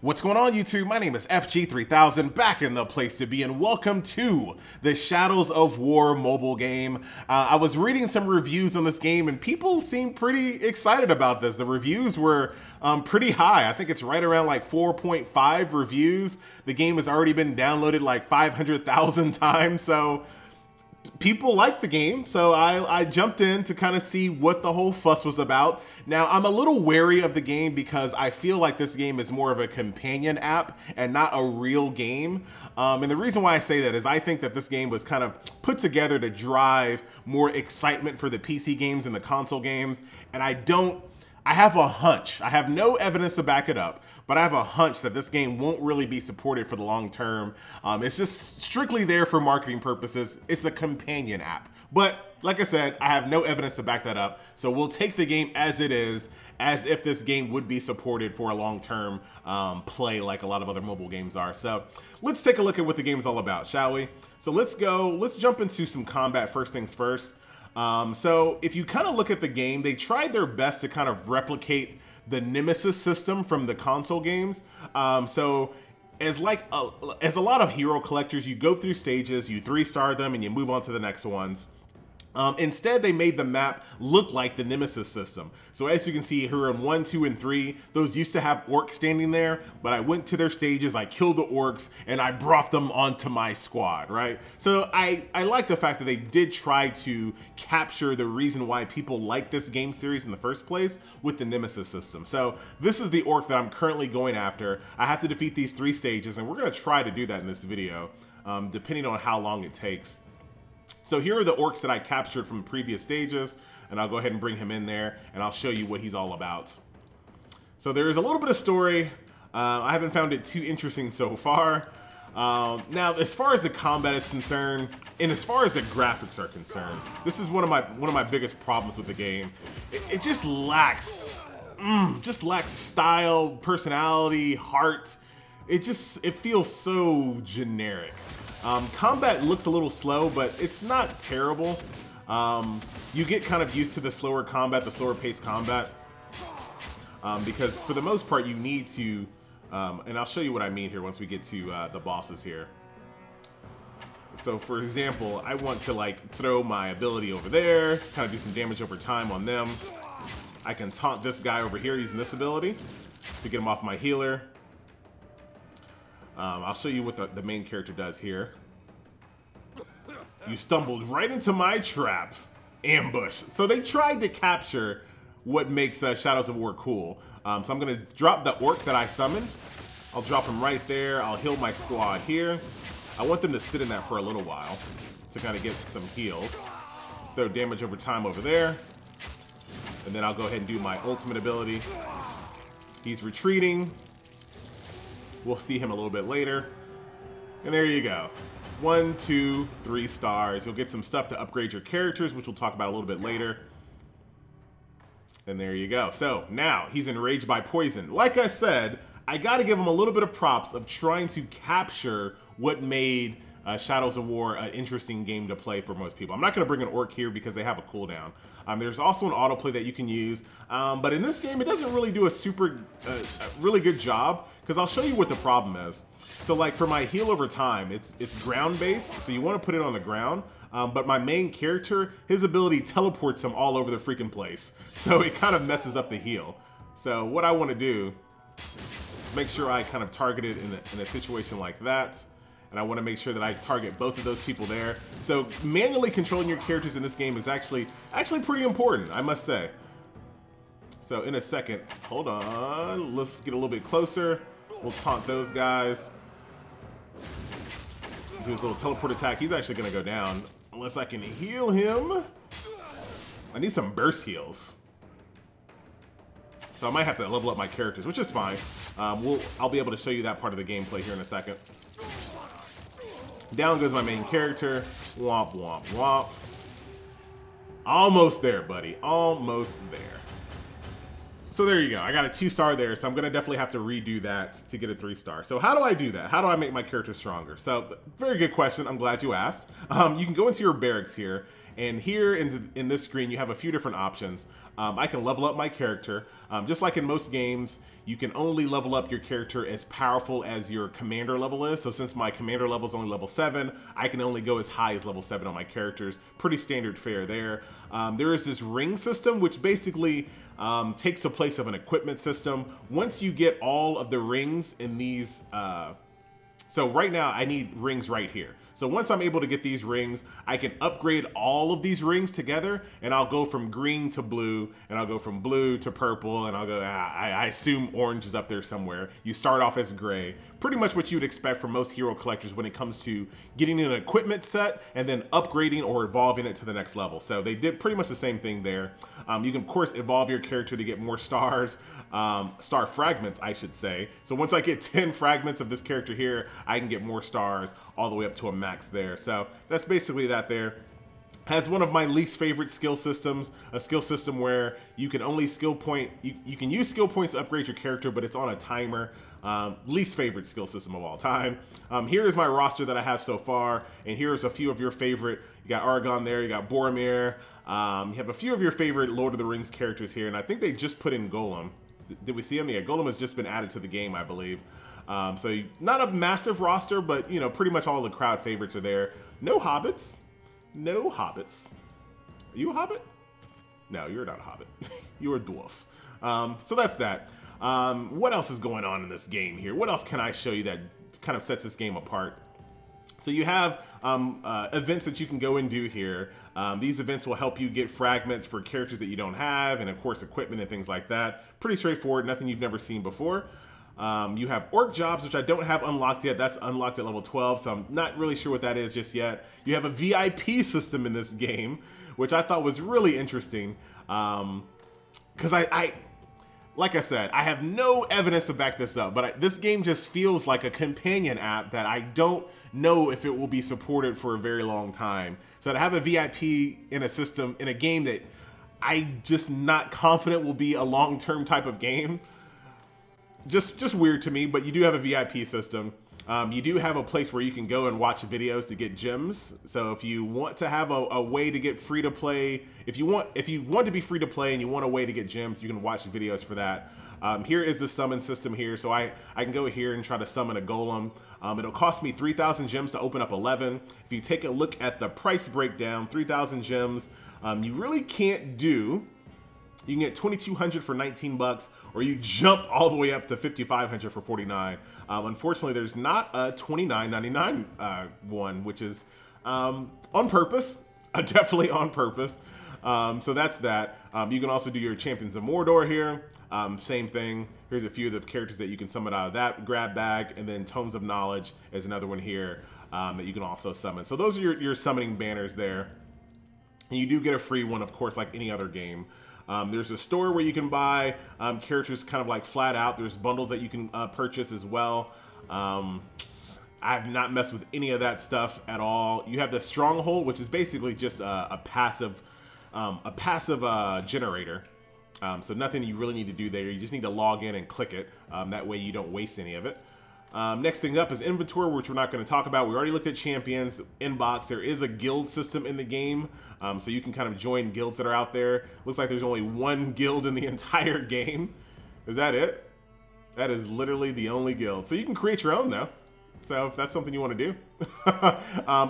What's going on, YouTube? My name is FG3000, back in the place to be, and welcome to the Shadows of War mobile game. I was reading some reviews on this game, and people seemed pretty excited about this. The reviews were pretty high. I think it's right around like 4.5 reviews. The game has already been downloaded like 500,000 times, so people like the game, so I jumped in to kind of see what the whole fuss was about. Now, I'm a little wary of the game because I feel like this game is more of a companion app and not a real game. And the reason why I say that is I think that this game was kind of put together to drive more excitement for the PC games and the console games. And I have a hunch. I have no evidence to back it up, but I have a hunch that this game won't really be supported for the long term. It's just strictly there for marketing purposes. It's a companion app. But like I said, I have no evidence to back that up. So we'll take the game as it is, as if this game would be supported for a long-term play like a lot of other mobile games are. So let's take a look at what the game is all about, shall we? So let's jump into some combat first things first. So if you kind of look at the game, they tried their best to kind of replicate the Nemesis system from the console games. So as a lot of hero collectors, you go through stages, you 3-star them, and you move on to the next ones. Instead, they made the map look like the Nemesis system. So as you can see here in 1, 2, and 3, those used to have orcs standing there, but I went to their stages, I killed the orcs, and I brought them onto my squad, right? So I like the fact that they did try to capture the reason why people like this game series in the first place with the Nemesis system. So this is the orc that I'm currently going after. I have to defeat these 3 stages, and we're gonna try to do that in this video, depending on how long it takes. So here are the orcs that I captured from previous stages, and I'll go ahead and bring him in there, and I'll show you what he's all about. So there is a little bit of story. I haven't found it too interesting so far. Now, as far as the combat is concerned, and as far as the graphics are concerned, this is one of my biggest problems with the game. It just lacks style, personality, heart. It feels so generic. Combat looks a little slow, but it's not terrible. You get kind of used to the slower combat, the slower paced combat, because for the most part you need to, and I'll show you what I mean here once we get to the bosses here. So for example, I want to like throw my ability over there, kind of do some damage over time on them. I can taunt this guy over here using this ability to get him off my healer. I'll show you what the main character does here. You stumbled right into my trap. Ambush. So they tried to capture what makes Shadows of War cool. So I'm going to drop the orc that I summoned. I'll drop him right there. I'll heal my squad here. I want them to sit in that for a little while to kind of get some heals. Throw damage over time over there. And then I'll go ahead and do my ultimate ability. He's retreating. We'll see him a little bit later. And there you go. 1, 2, 3 stars. You'll get some stuff to upgrade your characters, which we'll talk about a little bit later. And there you go. So now he's enraged by poison. Like I said, I got to give him a little bit of props of trying to capture what made Shadows of War an interesting game to play for most people. I'm not going to bring an orc here because they have a cooldown. There's also an autoplay that you can use, but in this game it doesn't really do a really good job, because I'll show you what the problem is. So like for my heal over time, it's ground based, so you want to put it on the ground, but my main character, his ability teleports him all over the freaking place, so it kind of messes up the heal. So what I want to do is make sure I kind of target it in a situation like that. And I want to make sure that I target both of those people there. So manually controlling your characters in this game is actually pretty important, I must say. So in a second, hold on, let's get a little bit closer. We'll taunt those guys. Do his little teleport attack. He's actually going to go down unless I can heal him. I need some burst heals. So I might have to level up my characters, which is fine. I'll be able to show you that part of the gameplay here in a second. Down goes my main character. Womp, womp, womp. Almost there, buddy. Almost there. So there you go. I got a 2-star there, so I'm going to definitely have to redo that to get a 3-star. So how do I do that? How do I make my character stronger? So very good question. I'm glad you asked. You can go into your barracks here, and here in this screen, you have a few different options. I can level up my character. Just like in most games, you can only level up your character as powerful as your commander level is. So since my commander level is only level 7, I can only go as high as level 7 on my characters. Pretty standard fare there. There is this ring system, which basically takes the place of an equipment system. Once you get all of the rings in these, so right now I need rings right here. So once I'm able to get these rings, I can upgrade all of these rings together, and I'll go from green to blue, and I'll go from blue to purple, and I'll go, I assume orange is up there somewhere. You start off as gray. Pretty much what you'd expect from most hero collectors when it comes to getting an equipment set and then upgrading or evolving it to the next level. So they did pretty much the same thing there. You can of course evolve your character to get more stars. Star fragments, I should say. So once I get 10 fragments of this character here, I can get more stars all the way up to a max there. So that's basically that there. Has one of my least favorite skill systems, a skill system where you can only skill point, you can use skill points to upgrade your character, but it's on a timer. Least favorite skill system of all time. Here is my roster that I have so far, and here's a few of your favorite. You got Aragorn there, you got Boromir, you have a few of your favorite Lord of the Rings characters here, and I think they just put in Golem. Did we see him? Yeah, Golem has just been added to the game, I believe. So not a massive roster, but you know, pretty much all the crowd favorites are there. No hobbits. No hobbits. Are you a hobbit? No, you're not a hobbit. You're a dwarf. So that's that. What else is going on in this game here? What else can I show you that kind of sets this game apart? So you have events that you can go and do here. These events will help you get fragments for characters that you don't have, and of course equipment and things like that. Pretty straightforward, nothing you've never seen before. You have orc jobs, which I don't have unlocked yet. That's unlocked at level 12, so I'm not really sure what that is just yet. You have a VIP system in this game, which I thought was really interesting. Because like I said, I have no evidence to back this up, but this game just feels like a companion app that I don't know if it will be supported for a very long time. So to have a VIP in a system, in a game that I'm just not confident will be a long-term type of game, just weird to me. But you do have a VIP system. You do have a place where you can go and watch videos to get gems. So if you want to have a way to get free to play, if you want to be free to play and you want a way to get gems, you can watch videos for that. Here is the summon system here. So I can go here and try to summon a golem. It'll cost me 3,000 gems to open up 11. If you take a look at the price breakdown, 3,000 gems, you really can't do. You can get 2,200 for 19 bucks, or you jump all the way up to 5,500 for 49. Unfortunately, there's not a 29.99 one, which is on purpose, definitely on purpose. So that's that. You can also do your Champions of Mordor here. Same thing. Here's a few of the characters that you can summon out of that grab bag, and then Tomes of Knowledge is another one here that you can also summon. So those are your summoning banners there. And you do get a free one, of course, like any other game. There's a store where you can buy characters kind of like flat out. There's bundles that you can purchase as well. I've not messed with any of that stuff at all. You have the Stronghold, which is basically just a passive generator. So nothing you really need to do there. You just need to log in and click it. That way you don't waste any of it. Next thing up is inventory, which we're not going to talk about. We already looked at champions. Inbox, there is a guild system in the game, so you can kind of join guilds that are out there. Looks like there's only one guild in the entire game. Is that it? That is literally the only guild. So you can create your own though. So if that's something you want to do.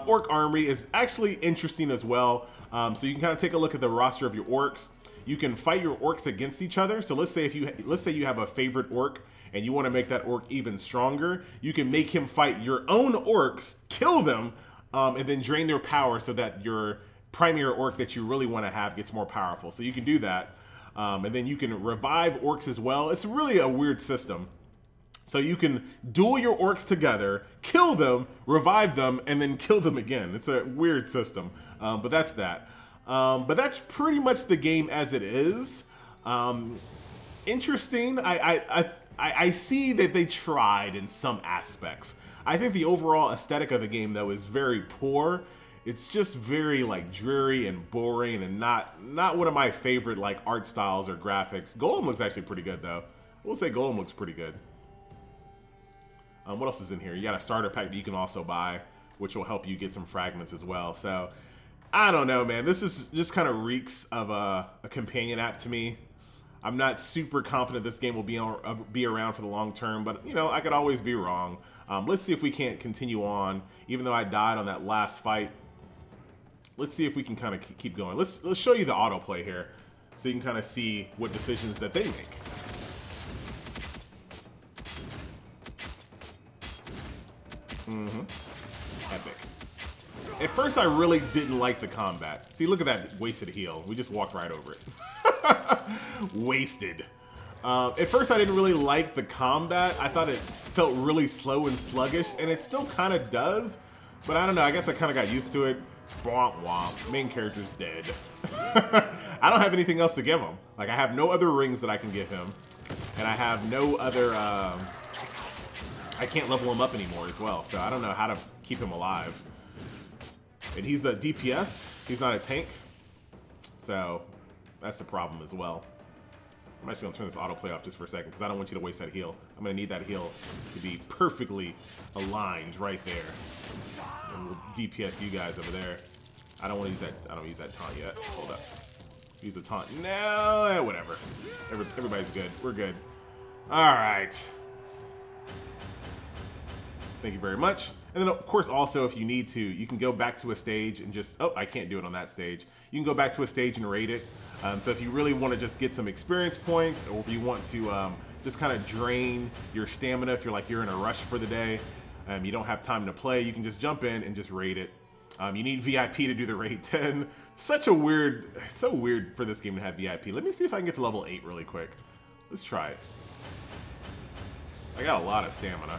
Orc Armory is actually interesting as well. So you can kind of take a look at the roster of your orcs. You can fight your orcs against each other. So let's say you have a favorite orc and you want to make that orc even stronger, you can make him fight your own orcs, kill them, and then drain their power so that your primary orc that you really want to have gets more powerful. So you can do that. And then you can revive orcs as well. It's really a weird system. So you can duel your orcs together, kill them, revive them, and then kill them again. It's a weird system, but that's that. But that's pretty much the game as it is. Interesting. I see that they tried in some aspects. I think the overall aesthetic of the game, though, is very poor. It's just very like dreary and boring, and not one of my favorite like art styles or graphics. Golem looks actually pretty good, though. We'll say Golem looks pretty good. What else is in here? You got a starter pack that you can also buy, which will help you get some fragments as well. So I don't know, man. This is just kind of reeks of a companion app to me. I'm not super confident this game will be around for the long term, but, you know, I could always be wrong. Let's see if we can't continue on, even though I died on that last fight. Let's see if we can kind of keep going. Let's show you the autoplay here, so you can kind of see what decisions that they make. Epic. At first, I really didn't like the combat. See, look at that wasted heal. We just walked right over it. Wasted. At first, I didn't really like the combat. I thought it felt really slow and sluggish, and it still kind of does. But I don't know. I guess I kind of got used to it. Womp womp. Main character's dead. I don't have anything else to give him. Like, I have no other rings that I can give him. And I have no other... I can't level him up anymore as well. So I don't know how to keep him alive. And he's a DPS. He's not a tank. So that's the problem as well. I'm actually going to turn this autoplay off just for a second because I don't want you to waste that heal. I'm going to need that heal to be perfectly aligned right there. And we'll DPS you guys over there. I don't want to use that. I don't use that taunt yet. Hold up. Use a taunt. No, whatever. Everybody's good. We're good. All right. Thank you very much. And then, of course, also, if you need to, you can go back to a stage and just... Oh, I can't do it on that stage. You can go back to a stage and raid it. So if you really want to just get some experience points, or if you want to just kind of drain your stamina, if you're in a rush for the day, you don't have time to play, you can just jump in and just raid it. You need VIP to do the raid 10. So weird for this game to have VIP. Let me see if I can get to level 8 really quick. Let's try it. I got a lot of stamina.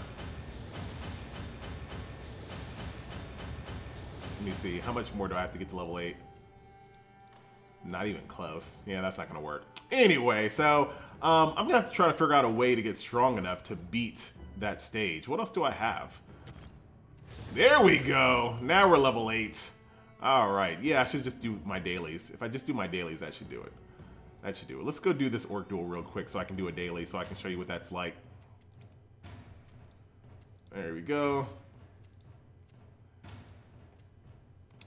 Let me see, how much more do I have to get to level 8? Not even close. Yeah, that's not gonna work. Anyway, so I'm gonna have to try to figure out a way to get strong enough to beat that stage. What else do I have? There we go. Now we're level 8. All right. Yeah, I should just do my dailies. If I just do my dailies, that should do it. That should do it. Let's go do this orc duel real quick so I can do a daily so I can show you what that's like. There we go.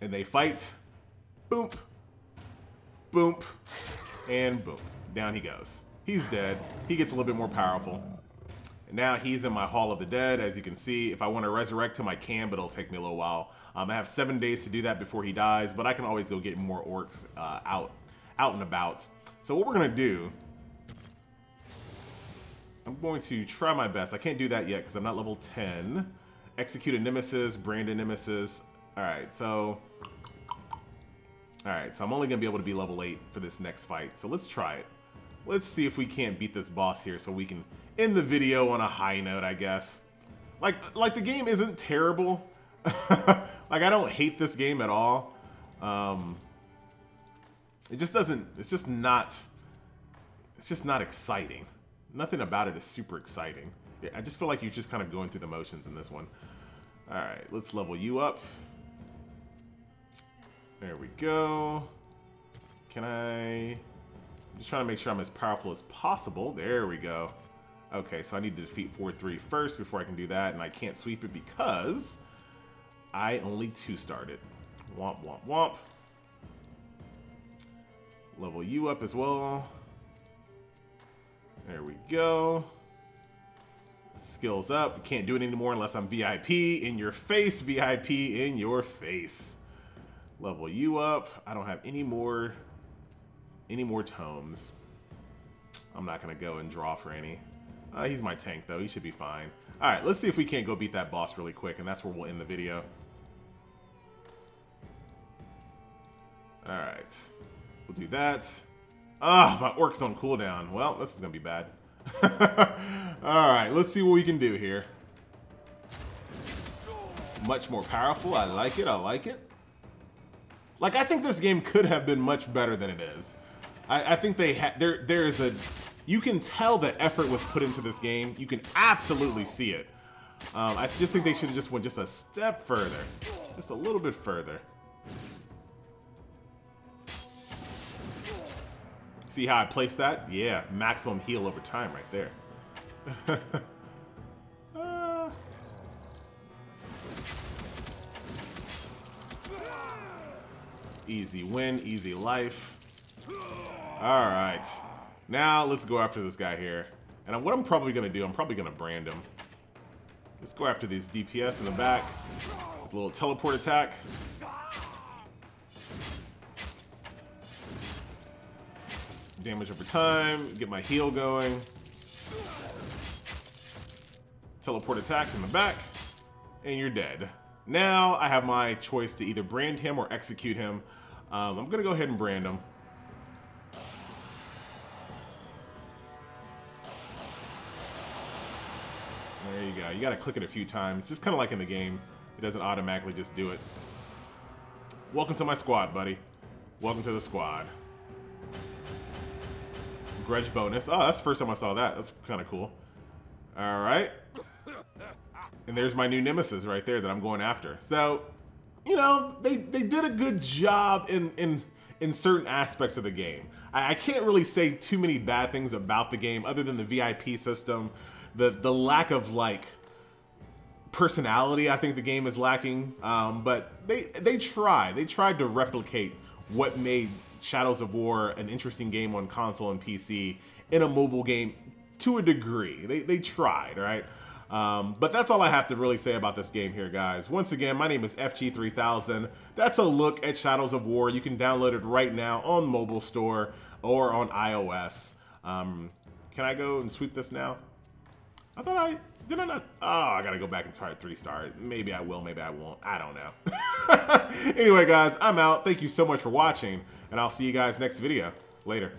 And they fight. Boom. Boom. And boom. Down he goes. He's dead. He gets a little bit more powerful. And now he's in my Hall of the Dead. As you can see, if I want to resurrect him, I can, but it'll take me a little while. I have 7 days to do that before he dies, but I can always go get more orcs out and about. So what we're going to do, I'm going to try my best. I can't do that yet because I'm not level 10. Execute a nemesis, brand a nemesis. Alright, so I'm only going to be able to be level 8 for this next fight. So let's try it. Let's see if we can't beat this boss here so we can end the video on a high note, I guess. Like the game isn't terrible. Like, I don't hate this game at all. It just doesn't, it's just not exciting. Nothing about it is super exciting. I just feel like you're just kind of going through the motions in this one. Alright, let's level you up. There we go. I'm just trying to make sure I'm as powerful as possible. There we go. Okay, so I need to defeat 4-3 first before I can do that, and I can't sweep it because I only 2-starred it. Womp, womp, womp. Level you up as well. There we go. Skills up. Can't do it anymore unless I'm VIP in your face. VIP in your face. Level you up. I don't have any more tomes. I'm not gonna go and draw for any. He's my tank though. He should be fine. All right, let's see if we can't go beat that boss really quick, and that's where we'll end the video. All right, we'll do that. My orc's on cooldown. Well, this is gonna be bad. All right, let's see what we can do here. Much more powerful. I like it. I like it. Like, I think this game could have been much better than it is. I think there is a, you can tell that effort was put into this game. You can absolutely see it. I just think they should have just went just a step further, just a little bit further. See how I placed that? Yeah, maximum heal over time right there. Easy win, easy life. All right. Now let's go after this guy here. And what I'm probably going to do, I'm probably going to brand him. Let's go after these DPS in the back. With a little teleport attack. Damage over time. Get my heal going. Teleport attack in the back. And you're dead. Now I have my choice to either brand him or execute him. I'm going to go ahead and brand him. There you go. You got to click it a few times. Just kind of like in the game. It doesn't automatically just do it. Welcome to my squad, buddy. Welcome to the squad. Grudge bonus. Oh, that's the first time I saw that. That's kind of cool. All right. And there's my new nemesis right there that I'm going after. So, you know, they did a good job in certain aspects of the game. I can't really say too many bad things about the game other than the VIP system. The lack of, like, personality I think the game is lacking. But they tried. They tried to replicate what made Shadows of War an interesting game on console and PC in a mobile game to a degree. They tried, right? But that's all I have to really say about this game here, guys. Once again, my name is FG3000. That's a look at Shadows of War. You can download it right now on mobile store or on iOS. Can I go and sweep this now? I thought did I not? Oh, I gotta go back and try 3-star. Maybe I will, maybe I won't. I don't know. Anyway, guys, I'm out. Thank you so much for watching, and I'll see you guys next video. Later.